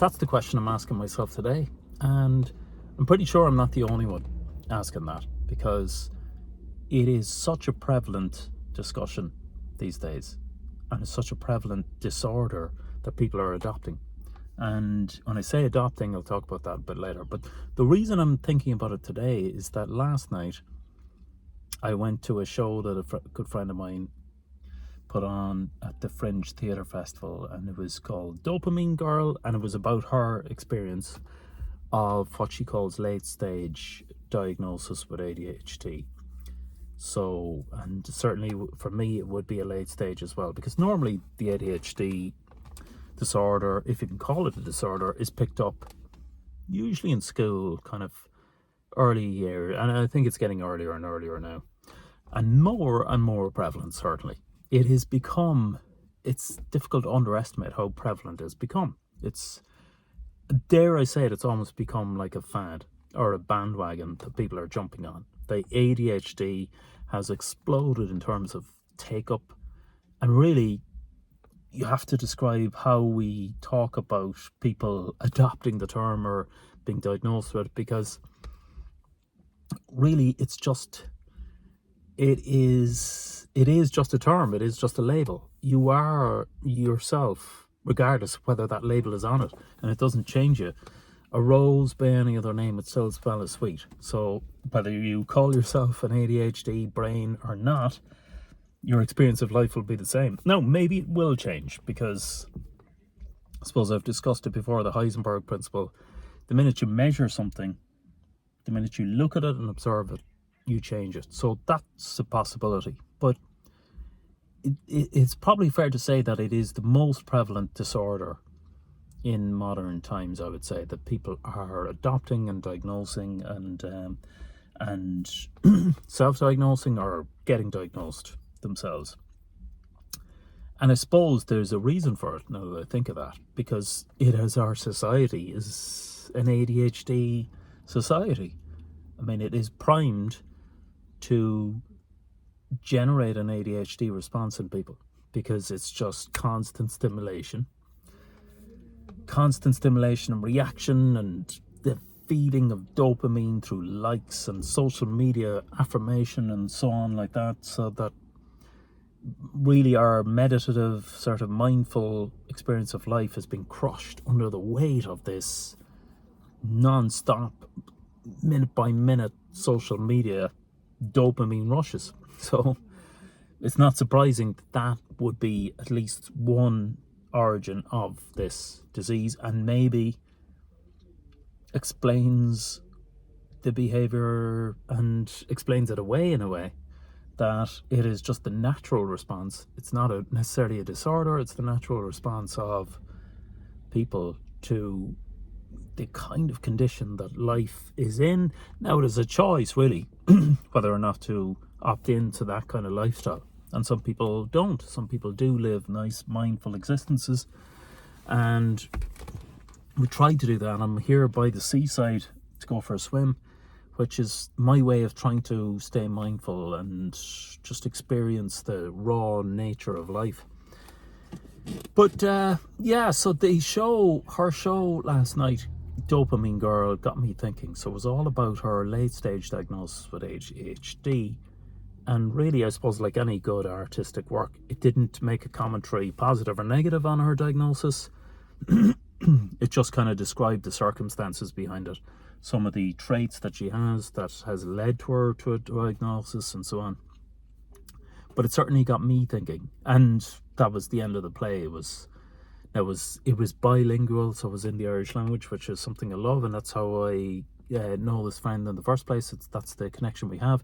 That's the question I'm asking myself today. And I'm pretty sure I'm not the only one asking that, because it is such a prevalent discussion these days, and it's such a prevalent disorder that people are adopting. And when I say adopting, I'll talk about that a bit later. But the reason I'm thinking about it today is that last night I went to a show that a good friend of mine put on at the Fringe Theatre Festival, and it was called Dopamine Girl, and it was about her experience of what she calls late stage diagnosis with ADHD. So, and certainly for me it would be a late stage as well, because normally the ADHD disorder, if you can call it a disorder, is picked up usually in school, kind of early year, and I think it's getting earlier and earlier now, and more prevalent. Certainly it has become, it's difficult to underestimate how prevalent it's become. It's, dare I say it, it's almost become like a fad or a bandwagon that people are jumping on. The ADHD has exploded in terms of take up, and really you have to describe how we talk about people adopting the term or being diagnosed with it, because really it's just, it is just a term, it is just a label. You are yourself regardless of whether that label is on it, and it doesn't change you. A rose by any other name would still smell as sweet. So whether you call yourself an ADHD brain or not, your experience of life will be the same. Now, maybe it will change, because I suppose I've discussed it before, the Heisenberg principle. The minute you measure something, the minute you look at it and observe it, you change it. So that's a possibility. But it's probably fair to say that it is the most prevalent disorder in modern times. I would say that people are adopting and diagnosing and self-diagnosing or getting diagnosed themselves. And I suppose there's a reason for it, now that I think of that, because it is, our society is an ADHD society. I mean, it is primed to generate an ADHD response in people, because it's just constant stimulation and reaction, and the feeding of dopamine through likes and social media affirmation and so on like that, so that really our meditative, sort of mindful experience of life has been crushed under the weight of this non-stop, minute by minute social media dopamine rushes. So it's not surprising that that would be at least one origin of this disease, and maybe explains the behavior and explains it away in a way, that it is just the natural response. It's not necessarily a disorder, it's the natural response of people to the kind of condition that life is in. Now, it is a choice, really, whether or not to opt into that kind of lifestyle. And some people don't. Some people do live nice, mindful existences. And we tried to do that. I'm here by the seaside to go for a swim, which is my way of trying to stay mindful and just experience the raw nature of life. But yeah, so her show last night, Dopamine Girl, got me thinking. So it was all about her late stage diagnosis with ADHD. And really, I suppose, like any good artistic work, it didn't make a commentary, positive or negative, on her diagnosis. It just kind of described the circumstances behind it, some of the traits that she has that has led to her to a diagnosis and so on. But it certainly got me thinking, and that was the end of the play. It was bilingual, so it was in the Irish language, which is something I love, and that's how I know this friend in the first place. That's the connection we have.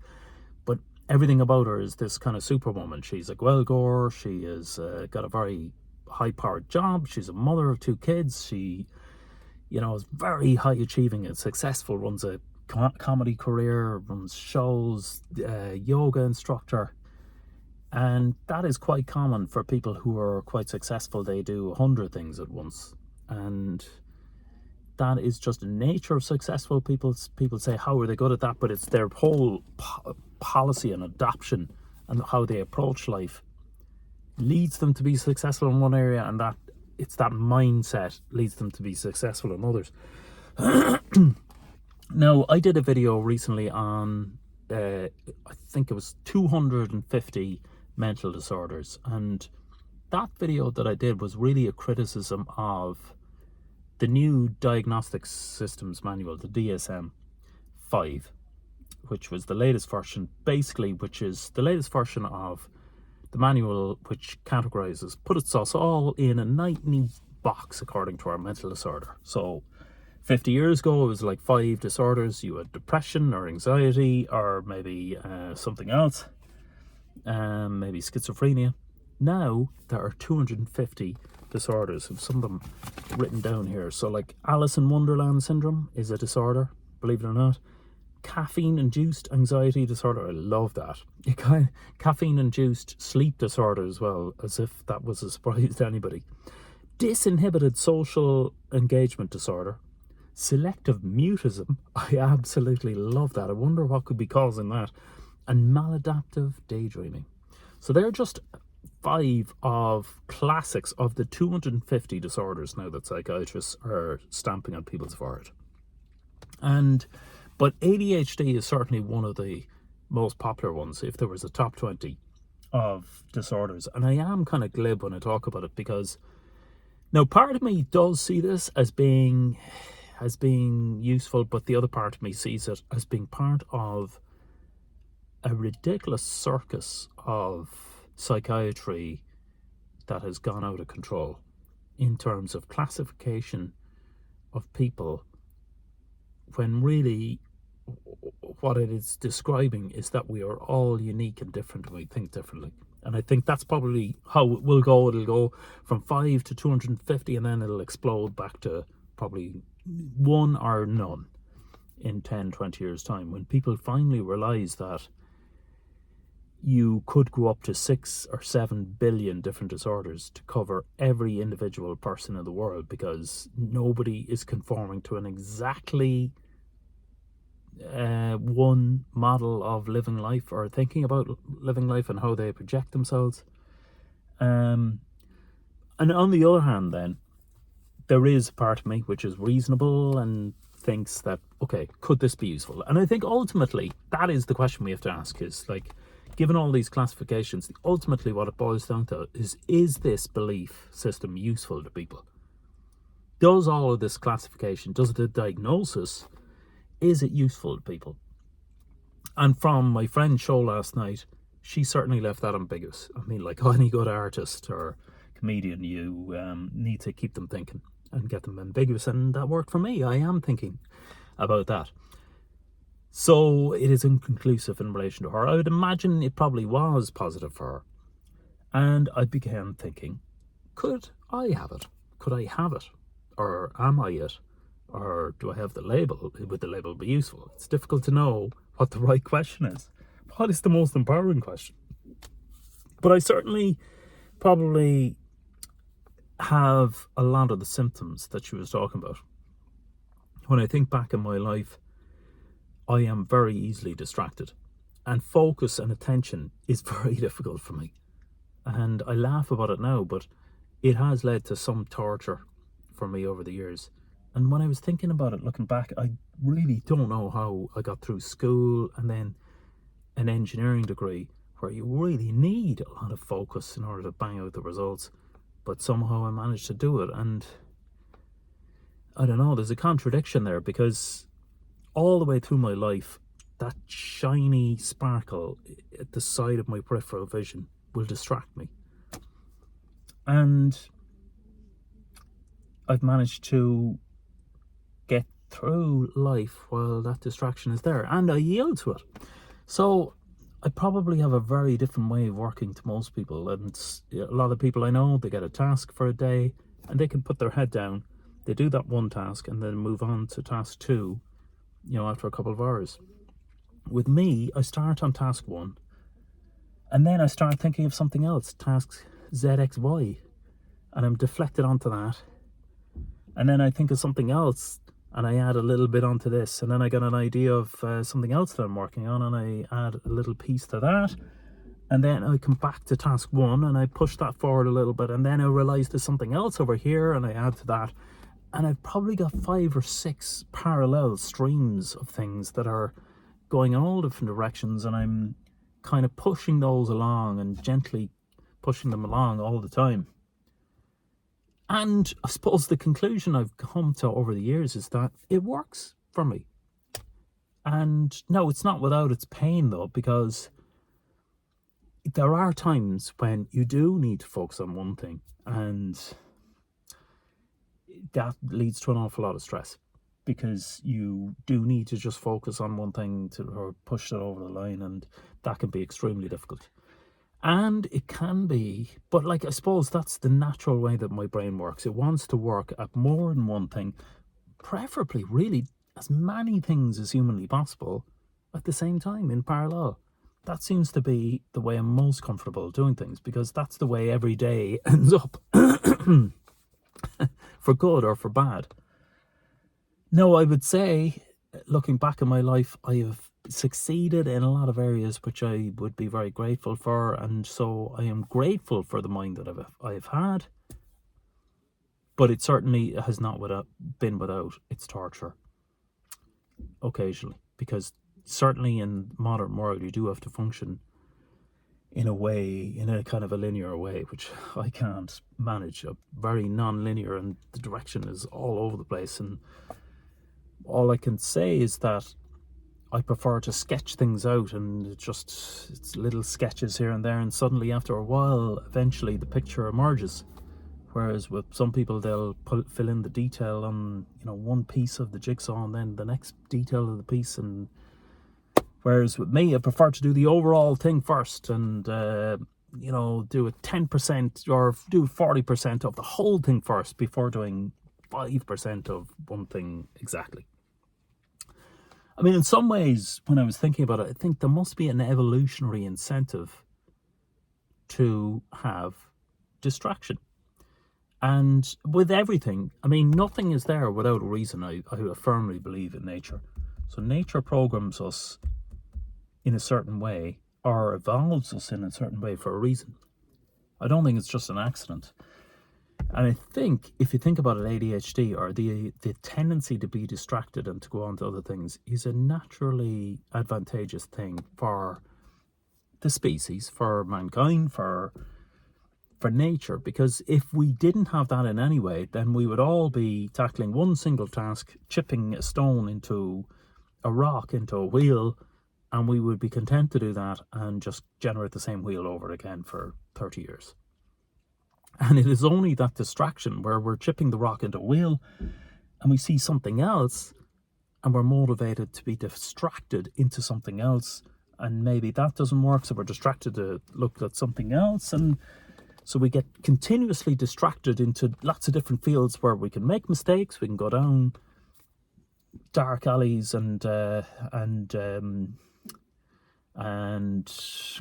But everything about her is this kind of superwoman. She's a Guelgor. She has got a very high-powered job. She's a mother of 2 kids. She, is very high-achieving and successful, runs a comedy career, runs shows, yoga instructor. And that is quite common for people who are quite successful. They do 100 things at once. And that is just the nature of successful people. People say, how are they good at that? But it's their whole policy and adoption and how they approach life leads them to be successful in one area, and that it's that mindset leads them to be successful in others. Now, I did a video recently on, I think it was 250 mental disorders, and that video that I did was really a criticism of the new Diagnostic Systems Manual, the DSM-5, which was the latest version, basically, which is the latest version of the manual, which categorizes, puts us all in a neat box according to our mental disorder. So 50 years ago, it was like 5 disorders. You had depression or anxiety or maybe something else, maybe schizophrenia. Now there are 250 disorders, and some of them written down here. So like Alice in Wonderland syndrome is a disorder, believe it or not. Caffeine-induced anxiety disorder, I love that. Caffeine-induced sleep disorder as well, as if that was a surprise to anybody. Disinhibited social engagement disorder. Selective mutism, I absolutely love that. I wonder what could be causing that. And maladaptive daydreaming. So they're just 5 of classics of the 250 disorders now that psychiatrists are stamping on people's forehead. But ADHD is certainly one of the most popular ones, if there was a top 20 of disorders. And I am kind of glib when I talk about it, because now part of me does see this as being useful, but the other part of me sees it as being part of a ridiculous circus of psychiatry that has gone out of control in terms of classification of people, when really what it is describing is that we are all unique and different and we think differently. And I think that's probably how it will go. It'll go from 5 to 250, and then it'll explode back to probably 1 or none in 10, 20 years time, when people finally realize that you could go up to 6 or 7 billion different disorders to cover every individual person in the world, because nobody is conforming to an exactly one model of living life or thinking about living life and how they project themselves. And on the other hand, then, there is a part of me which is reasonable and thinks that, okay, could this be useful? And I think ultimately that is the question we have to ask, is like, given all these classifications, ultimately what it boils down to is this belief system useful to people? Does all of this classification, does the diagnosis, is it useful to people? And from my friend's show last night, she certainly left that ambiguous. I mean, like any good artist or comedian, you need to keep them thinking and get them ambiguous, and that worked for me. I am thinking about that. So it is inconclusive in relation to her. I would imagine it probably was positive for her. And I began thinking, could I have it? Could I have it? Or am I it? Or do I have the label? Would the label be useful? It's difficult to know what the right question is. What is the most empowering question? But I certainly probably have a lot of the symptoms that she was talking about. When I think back in my life, I am very easily distracted, and focus and attention is very difficult for me. And I laugh about it now, but it has led to some torture for me over the years. And when I was thinking about it, looking back, I really don't know how I got through school and then an engineering degree, where you really need a lot of focus in order to bang out the results. But somehow I managed to do it. And I don't know, there's a contradiction there, because all the way through my life, that shiny sparkle at the side of my peripheral vision will distract me. And I've managed to get through life while that distraction is there, and I yield to it. So I probably have a very different way of working to most people. And a lot of people I know, they get a task for a day and they can put their head down, they do that one task and then move on to task 2, after a couple of hours. With me, I start on task 1 and then I start thinking of something else, task ZXY, and I'm deflected onto that, and then I think of something else and I add a little bit onto this, and then I get an idea of something else that I'm working on and I add a little piece to that, And then I come back to task 1 and I push that forward a little bit, and then I realize there's something else over here and I add to that. And I've probably got 5 or 6 parallel streams of things that are going in all different directions, and I'm kind of pushing those along and gently pushing them along all the time. And I suppose the conclusion I've come to over the years is that it works for me. And no, it's not without its pain though, because there are times when you do need to focus on one thing, and that leads to an awful lot of stress, because you do need to just focus on one thing or push it over the line, and that can be extremely difficult. And it can be, but like, I suppose that's the natural way that my brain works. It wants to work at more than one thing, preferably really as many things as humanly possible at the same time in parallel. That seems to be the way I'm most comfortable doing things, because that's the way every day ends up, for good or for bad. No, I would say, looking back in my life, I have succeeded in a lot of areas which I would be very grateful for, and so I am grateful for the mind that I've had. But it certainly has not been without its torture occasionally, because certainly in the modern world you do have to function in a way, in a kind of a linear way, which I can't manage. A very non-linear, and the direction is all over the place, and all I can say is that I prefer to sketch things out, and it's little sketches here and there, and suddenly after a while eventually the picture emerges. Whereas with some people, they'll fill in the detail on, one piece of the jigsaw, and then the next detail of the piece. And whereas with me, I prefer to do the overall thing first, and do a 10% or do 40% of the whole thing first before doing 5% of one thing exactly. I mean, in some ways, when I was thinking about it, I think there must be an evolutionary incentive to have distraction. And with everything, I mean, nothing is there without a reason. I firmly believe in nature. So nature programs us in a certain way, or evolves us in a certain way for a reason. I don't think it's just an accident. And I think, if you think about it, ADHD, or the tendency to be distracted and to go on to other things, is a naturally advantageous thing for the species, for mankind, for nature. Because if we didn't have that in any way, then we would all be tackling one single task, chipping a stone into a rock, into a wheel, and we would be content to do that and just generate the same wheel over again for 30 years. And it is only that distraction where we're chipping the rock into a wheel and we see something else and we're motivated to be distracted into something else, and maybe that doesn't work, so we're distracted to look at something else, and so we get continuously distracted into lots of different fields where we can make mistakes. We can go down dark alleys and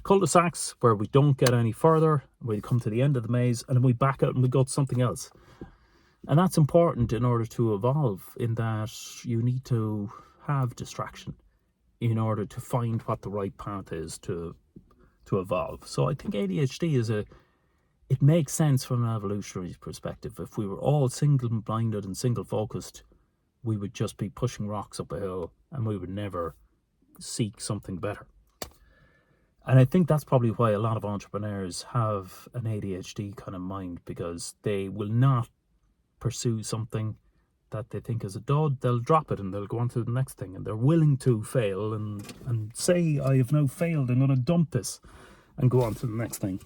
cul-de-sacs where we don't get any further. We come to the end of the maze and then we back out and we go to something else. And that's important in order to evolve, in that you need to have distraction in order to find what the right path is to evolve. So I think ADHD it makes sense from an evolutionary perspective. If we were all single-minded and single-focused, we would just be pushing rocks up a hill and we would never seek something better. And I think that's probably why a lot of entrepreneurs have an ADHD kind of mind, because they will not pursue something that they think is a dud. They'll drop it and they'll go on to the next thing, and they're willing to fail and say, I have now failed, I'm going to dump this and go on to the next thing.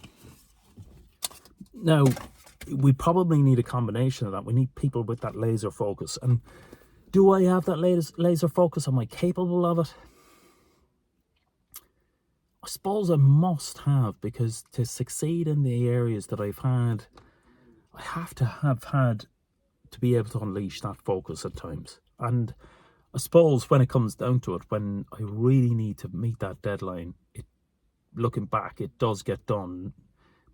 Now, we probably need a combination of that. We need people with that laser focus. And do I have that laser focus? Am I capable of it? I suppose I must have, because to succeed in the areas that I've had, I have to have had to be able to unleash that focus at times. And I suppose when it comes down to it, when I really need to meet that deadline, looking back, it does get done.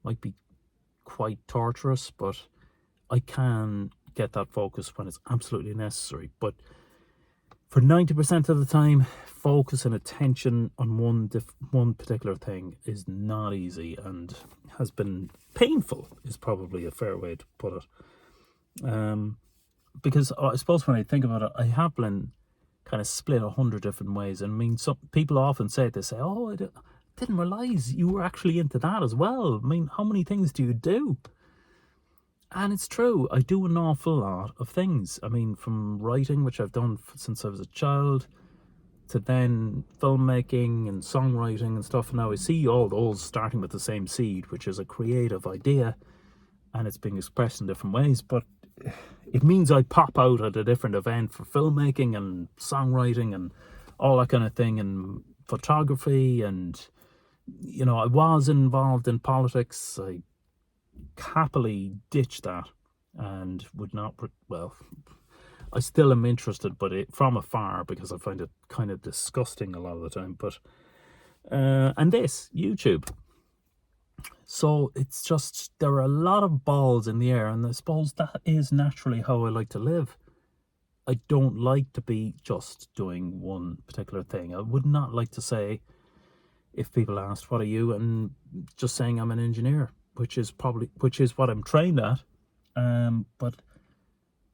Might be quite torturous, but I can get that focus when it's absolutely necessary. But for 90% of the time, focus and attention on one particular thing is not easy and has been painful, is probably a fair way to put it. Because I suppose when I think about it, I have been kind of split 100 different ways. And I mean, some people often say, they say, oh, I didn't realize you were actually into that as well. I mean, how many things do you do? And it's true, I do an awful lot of things. I mean, from writing, which I've done since I was a child, to then filmmaking and songwriting and stuff. And now I see all those starting with the same seed, which is a creative idea, and it's being expressed in different ways. But it means I pop out at a different event for filmmaking and songwriting and all that kind of thing, and photography. And, you know, I was involved in politics. I happily ditched that and would not, well, I still am interested, but from afar, because I find it kind of disgusting a lot of the time. But and this YouTube, so it's just, there are a lot of balls in the air, and I suppose that is naturally how I like to live. I don't like to be just doing one particular thing. I would not like to say, if people asked, what are you, and just saying I'm an engineer, which is what I'm trained at. But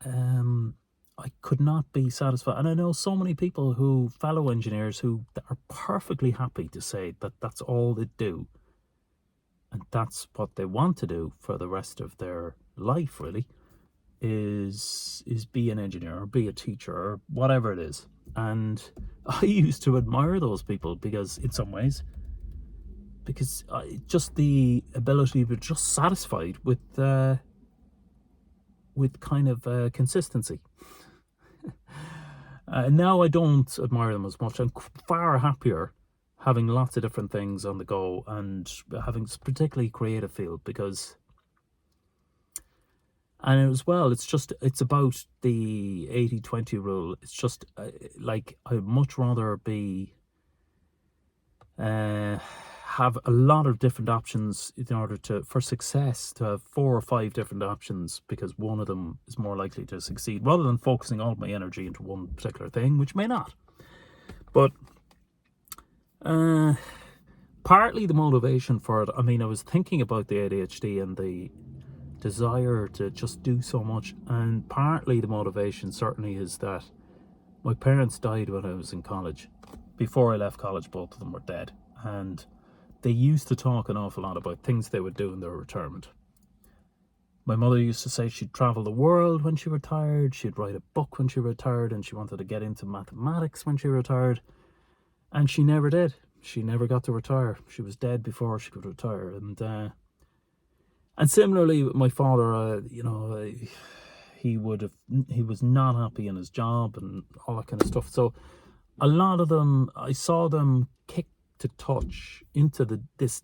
I could not be satisfied. And I know so many people fellow engineers who are perfectly happy to say that that's all they do. And that's what they want to do for the rest of their life, really, is be an engineer or be a teacher or whatever it is. And I used to admire those people because, in some ways, just the ability to be just satisfied with kind of consistency. Now I don't admire them as much. I'm far happier having lots of different things on the go and having particularly creative field, because, and as well, it's about the 80-20 rule. It's just like, I'd much rather be have a lot of different options in order for success, to have 4 or 5 different options, because one of them is more likely to succeed, rather than focusing all my energy into one particular thing, which may not. But partly the motivation for it, I mean, I was thinking about the ADHD and the desire to just do so much, and partly the motivation certainly is that my parents died when I was in college. Before I left college, both of them were dead, and they used to talk an awful lot about things they would do in their retirement. My mother used to say she'd travel the world when she retired, she'd write a book when she retired, and she wanted to get into mathematics when she retired. And she never did. She never got to retire. She was dead before she could retire. And similarly with my father, you know, he was not happy in his job and all that kind of stuff. So a lot of them, I saw them kick to touch into this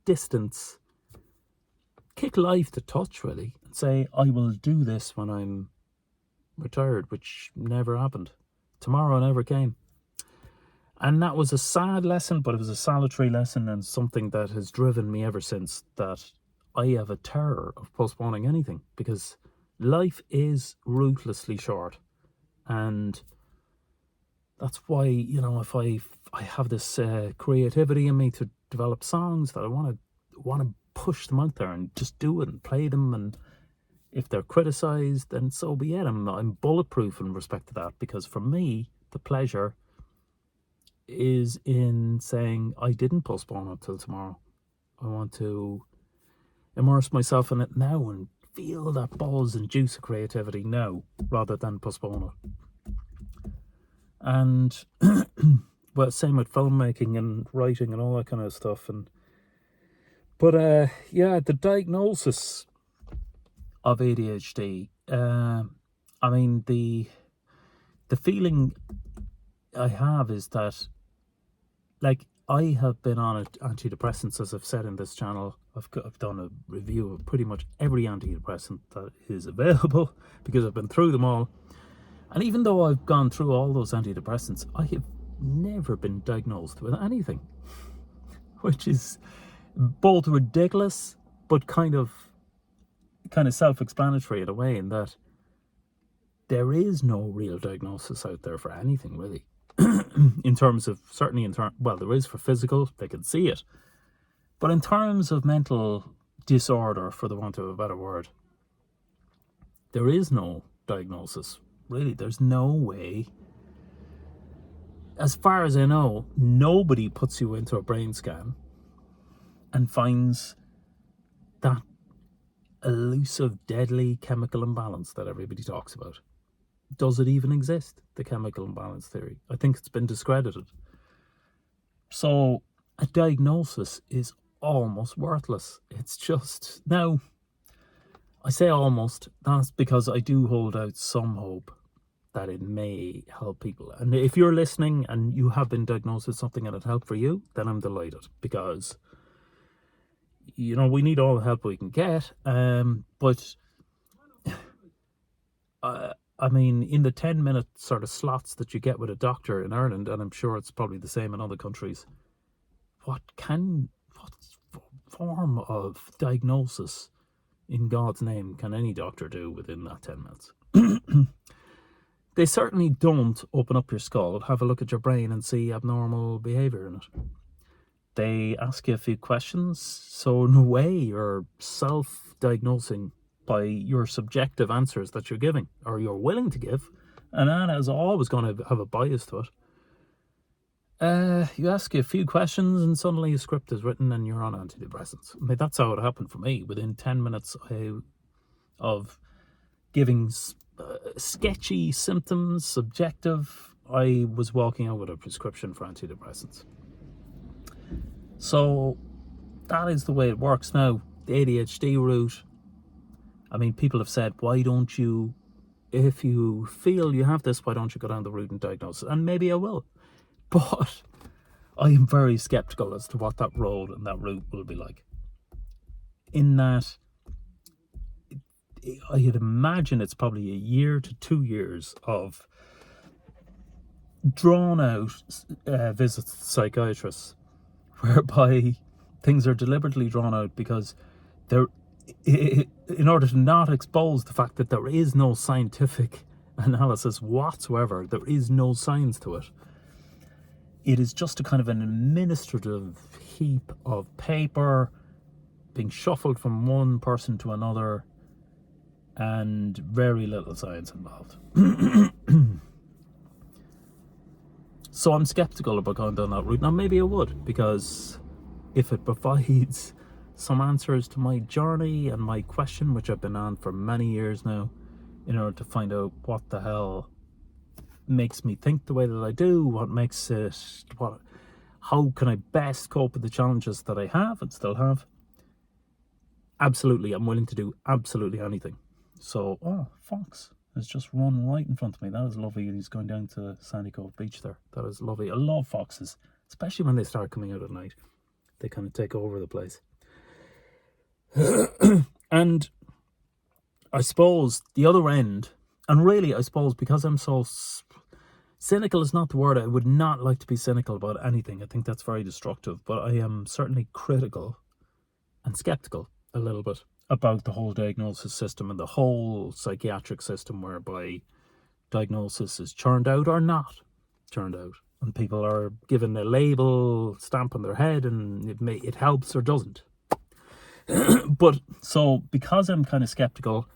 distance, kick life to touch, really, and say, I will do this when I'm retired, which never happened. Tomorrow never came. And that was a sad lesson, but it was a salutary lesson, and something that has driven me ever since, that I have a terror of postponing anything, because life is ruthlessly short. And that's why, you know, if I have this creativity in me to develop songs, that I want to push them out there and just do it and play them, and if they're criticized, then so be it. I'm bulletproof in respect to that, because for me, the pleasure is in saying, I didn't postpone it till tomorrow. I want to immerse myself in it now and feel that buzz and juice of creativity now, rather than postpone it. And well, same with filmmaking and writing and all that kind of stuff. But yeah, the diagnosis of ADHD, I mean, the feeling I have is that, like, I have been on antidepressants, as I've said in this channel. I've done a review of pretty much every antidepressant that is available, because I've been through them all. And even though I've gone through all those antidepressants, I have never been diagnosed with anything, which is both ridiculous but kind of self-explanatory in a way, in that there is no real diagnosis out there for anything, really. In terms of, well, there is for physical, they can see it. But in terms of mental disorder, for the want of a better word, there is no diagnosis. Really, there's no way. As far as I know, nobody puts you into a brain scan and finds that elusive, deadly chemical imbalance that everybody talks about. Does it even exist, the chemical imbalance theory? I think it's been discredited. So a diagnosis is almost worthless. It's just, now, I say almost, that's because I do hold out some hope that it may help people. And if you're listening and you have been diagnosed with something and it helped for you, then I'm delighted, because we need all the help we can get. But I mean, in the 10-minute sort of slots that you get with a doctor in Ireland, and I'm sure it's probably the same in other countries, what form of diagnosis in God's name can any doctor do within that 10 minutes? They certainly don't open up your skull, have a look at your brain and see abnormal behaviour in it. They ask you a few questions, so in a way you're self-diagnosing by your subjective answers that you're giving, or you're willing to give, and that is always going to have a bias to it. You ask you a few questions and suddenly a script is written and you're on antidepressants. I mean, that's how it happened for me. Within 10 minutes of giving sketchy symptoms, subjective, I was walking out with a prescription for antidepressants. So that is the way it works. Now, the ADHD route, I mean, people have said, why don't you, if you feel you have this, why don't you go down the route and diagnose it? And maybe I will. But I am very skeptical as to what that road and that route will be like. In that, I'd imagine it's probably a year to 2 years of drawn out visits to psychiatrists, whereby things are deliberately drawn out because in order to not expose the fact that there is no scientific analysis whatsoever, there is no science to it. It is just a kind of an administrative heap of paper being shuffled from one person to another, and very little science involved. So I'm skeptical about going down that route. Now, maybe I would, because if it provides some answers to my journey and my question, which I've been on for many years now, in order to find out what the hell makes me think the way that I do, how can I best cope with the challenges that I have and still have. Absolutely, I'm willing to do absolutely anything. So, fox has just run right in front of me. That is lovely. He's going down to Sandy Cove Beach there. That is lovely. I love foxes, especially when they start coming out at night. They kind of take over the place. And I suppose the other end, and really I suppose because I'm so cynical is not the word. I would not like to be cynical about anything. I think that's very destructive, but I am certainly critical and skeptical a little bit about the whole diagnosis system and the whole psychiatric system, whereby diagnosis is churned out or not churned out, and people are given a label, stamp on their head, and it helps or doesn't. But so because I'm kind of skeptical,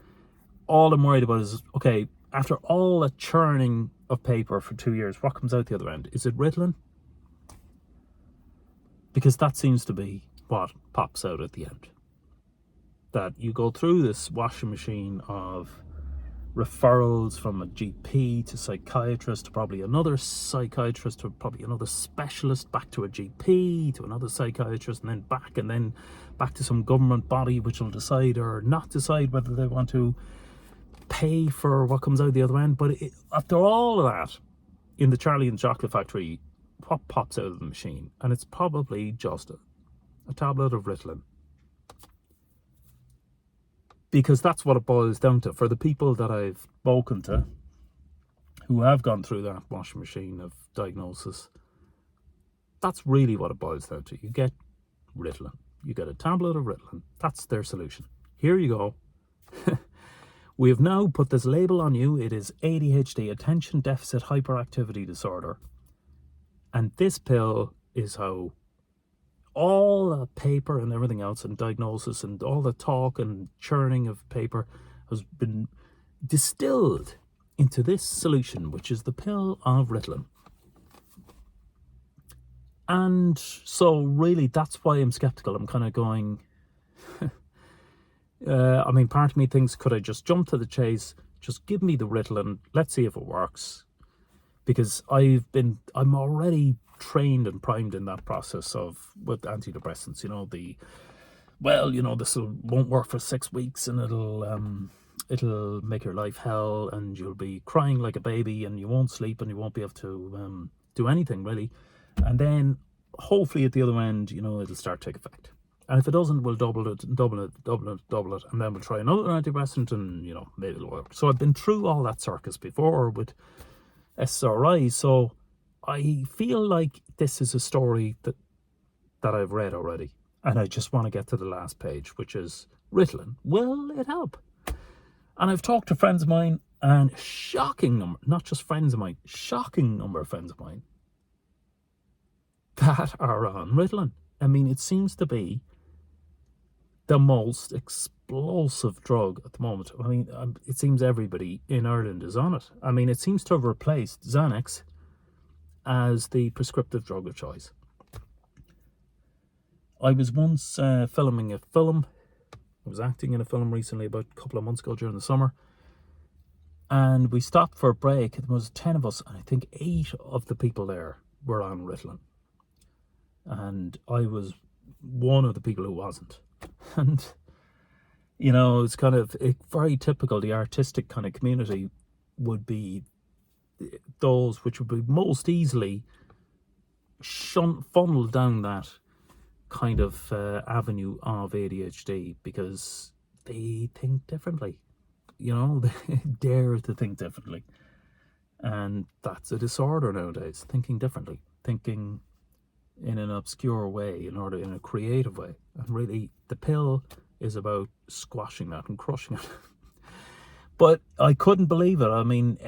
all I'm worried about is, okay, after all that churning of paper for 2 years, what comes out the other end? Is it Ritalin? Because that seems to be what pops out at the end. That you go through this washing machine of referrals from a GP to psychiatrist to probably another psychiatrist to probably another specialist, back to a GP to another psychiatrist, and then back to some government body which will decide or not decide whether they want to pay for what comes out the other end. But after all of that, in the Charlie and the Chocolate Factory, what pops out of the machine? And it's probably just a tablet of Ritalin. Because that's what it boils down to. For the people that I've spoken to who have gone through that washing machine of diagnosis, that's really what it boils down to. You get Ritalin. You get a tablet of Ritalin. That's their solution. Here you go. We have now put this label on you. It is ADHD, Attention Deficit Hyperactivity Disorder. And this pill is how all the paper and everything else and diagnosis and all the talk and churning of paper has been distilled into this solution, which is the pill of Ritalin. And so really that's why I'm skeptical. I'm kind of going, I mean, part of me thinks, could I just jump to the chase, just give me the Ritalin, let's see if it works. Because I'm already trained and primed in that process of with antidepressants, this won't work for 6 weeks and it'll make your life hell and you'll be crying like a baby and you won't sleep and you won't be able to do anything really. And then hopefully at the other end, it'll start to take effect. And if it doesn't, we'll double it, and then we'll try another antidepressant and, maybe it'll work. So I've been through all that circus before with SSRIs, so I feel like this is a story that I've read already. And I just want to get to the last page, which is Ritalin. Will it help? And I've talked to friends of mine, and shocking number, not just friends of mine, shocking number of friends of mine that are on Ritalin. I mean, it seems to be the most explosive drug at the moment. I mean, it seems everybody in Ireland is on it. I mean, it seems to have replaced Xanax as the prescriptive drug of choice. I was once filming a film. I was acting in a film recently about a couple of months ago during the summer. And we stopped for a break. There was 10 of us, and I think 8 of the people there were on Ritalin. And I was one of the people who wasn't. And, it's kind of very typical. The artistic kind of community would be those which would be most easily funneled down that kind of avenue of ADHD because they think differently. They dare to think differently. And that's a disorder nowadays, thinking differently, thinking in an obscure way in a creative way. And really, the pill is about squashing that and crushing it. But I couldn't believe it. I mean,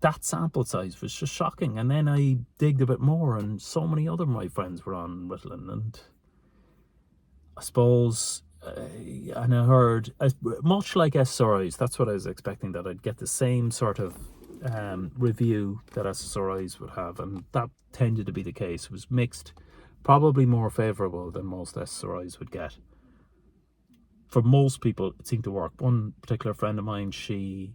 that sample size was just shocking. And then I digged a bit more, and so many other of my friends were on Ritalin. And I suppose, and I heard, much like SSRIs, that's what I was expecting, that I'd get the same sort of review that SSRIs would have, and that tended to be the case. It was mixed, probably more favourable than most SSRIs would get. For most people, it seemed to work. One particular friend of mine, she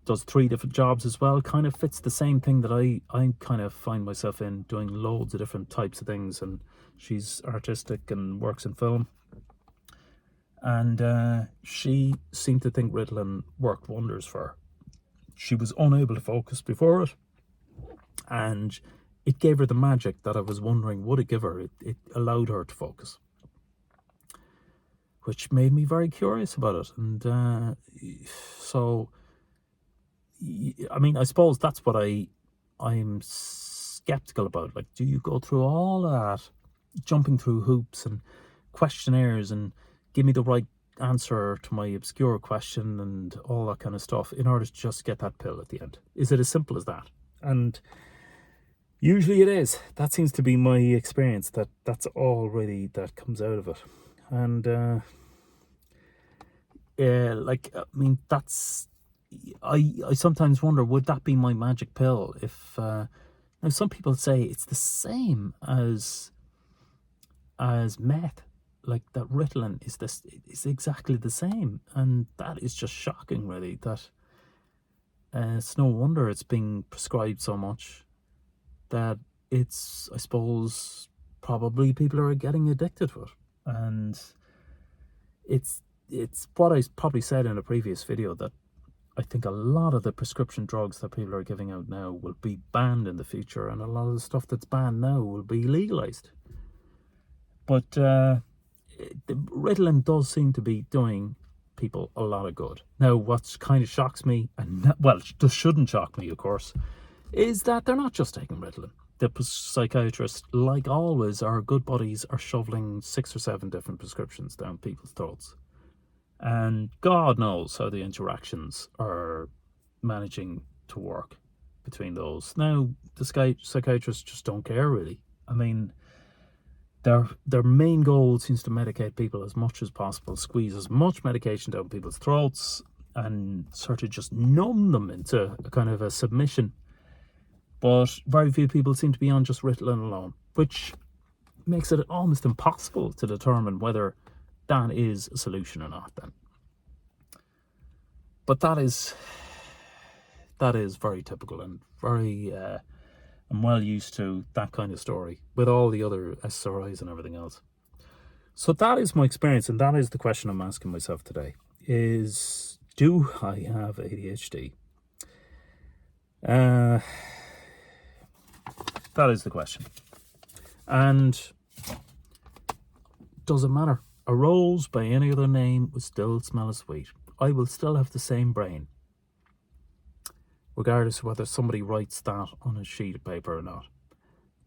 does 3 different jobs as well, kind of fits the same thing that I kind of find myself in, doing loads of different types of things, and she's artistic and works in film. And she seemed to think Ritalin worked wonders for her. She was unable to focus before it, and it gave her the magic that I was wondering, would it give her? It allowed her to focus, which made me very curious about it. And so, I mean, I suppose that's what I'm skeptical about. Like, do you go through all of that, jumping through hoops and questionnaires and give me the right answer to my obscure question and all that kind of stuff in order to just get that pill at the end? Is it as simple as that? And usually it is. That seems to be my experience, that's all really that comes out of it. And that's, I sometimes wonder, would that be my magic pill? If now some people say it's the same as meth, like that Ritalin is exactly the same, and that is just shocking, really. That it's no wonder it's being prescribed so much, that it's, I suppose, probably people are getting addicted to it. And it's what I probably said in a previous video, that I think a lot of the prescription drugs that people are giving out now will be banned in the future, and a lot of the stuff that's banned now will be legalized. But the Ritalin does seem to be doing people a lot of good. Now, what kind of shocks me, and well, just shouldn't shock me, of course, is that they're not just taking Ritalin. The psychiatrists, like always, our good buddies, are shoveling 6 or 7 different prescriptions down people's throats. And God knows how the interactions are managing to work between those. Now, the psychiatrists just don't care, really. I mean, their main goal seems to medicate people as much as possible, squeeze as much medication down people's throats, and sort of just numb them into a kind of a submission. But very few people seem to be on just Ritalin alone, which makes it almost impossible to determine whether that is a solution or not then. But that is very typical and very I'm well used to that kind of story with all the other SRIs and everything else. So that is my experience, and that is the question I'm asking myself today, is do I have ADHD? That is the question. And does it matter? A rose by any other name would still smell as sweet. I will still have the same brain, regardless of whether somebody writes that on a sheet of paper or not.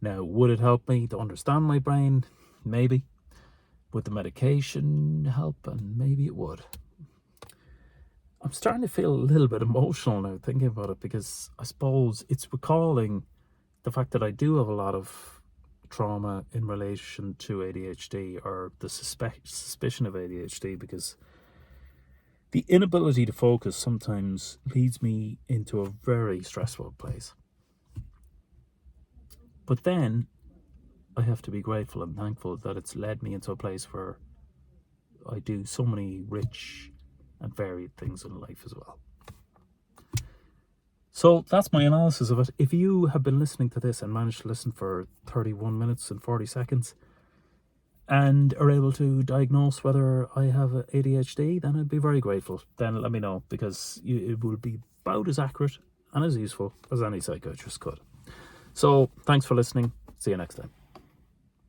Now, would it help me to understand my brain? Maybe. Would the medication help? And maybe it would. I'm starting to feel a little bit emotional now thinking about it, because I suppose it's recalling the fact that I do have a lot of trauma in relation to ADHD, or the suspicion of ADHD, because the inability to focus sometimes leads me into a very stressful place. But then I have to be grateful and thankful that it's led me into a place where I do so many rich and varied things in life as well. So that's my analysis of it. If you have been listening to this and managed to listen for 31 minutes and 40 seconds and are able to diagnose whether I have ADHD, then I'd be very grateful. Then let me know, because it will be about as accurate and as useful as any psychiatrist could. So thanks for listening. See you next time.